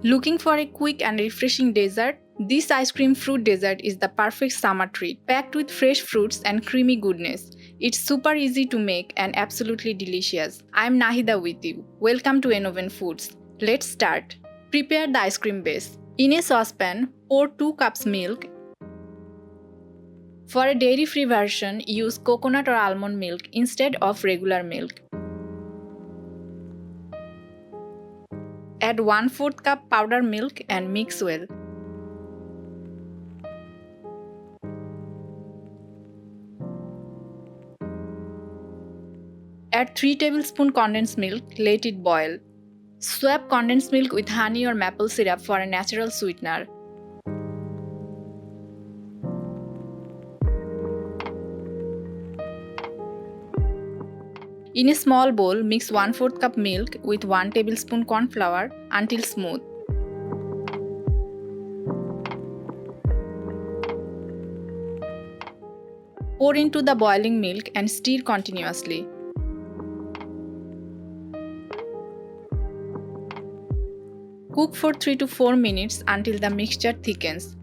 Looking for a quick and refreshing dessert? This ice cream fruit dessert is the perfect summer treat, packed with fresh fruits and creamy goodness. It's super easy to make and absolutely delicious. I'm Nahida with you. Welcome to Enoven Foods. Let's start. Prepare the ice cream base. In a saucepan, pour 2 cups milk. For a dairy-free version, use coconut or almond milk instead of regular milk. Add 1/4 cup powdered milk and mix well. Add 3 tablespoons condensed milk, let it boil. Swap condensed milk with honey or maple syrup for a natural sweetener. In a small bowl, mix 1/4 cup milk with 1 tablespoon corn flour until smooth. Pour into the boiling milk and stir continuously. Cook for 3 to 4 minutes until the mixture thickens.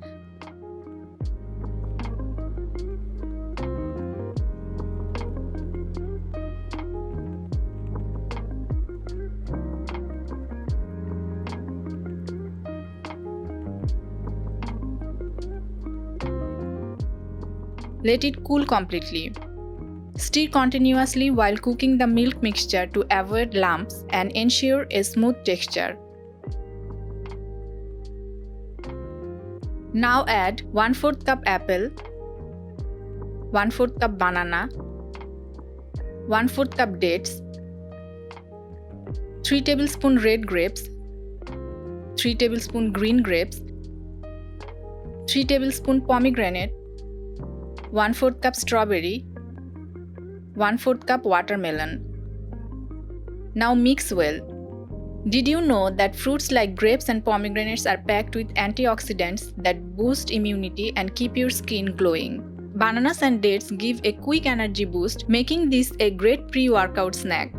Let it cool completely. Stir continuously while cooking the milk mixture to avoid lumps and ensure a smooth texture. Now add 1/4 cup apple, 1/4 cup banana, 1/4 cup dates, 3 tablespoon red grapes, 3 tablespoon green grapes, 3 tablespoon pomegranate, 1/4 cup strawberry, 1/4 cup watermelon. Now mix well. Did you know that fruits like grapes and pomegranates are packed with antioxidants that boost immunity and keep your skin glowing? Bananas and dates give a quick energy boost, making this a great pre-workout snack.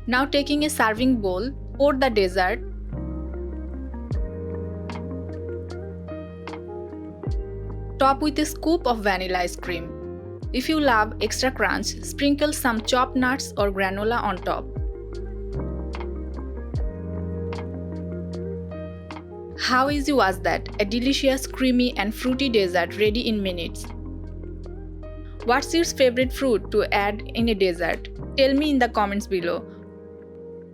Now taking a serving bowl, pour the dessert. Top with a scoop of vanilla ice cream. If you love extra crunch, sprinkle some chopped nuts or granola on top. How easy was that? A delicious, creamy and fruity dessert ready in minutes. What's your favorite fruit to add in a dessert? Tell me in the comments below.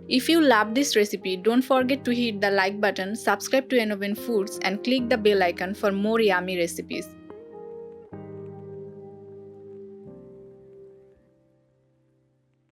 If you love this recipe, don't forget to hit the like button, subscribe to Enoven Foods and click the bell icon for more yummy recipes.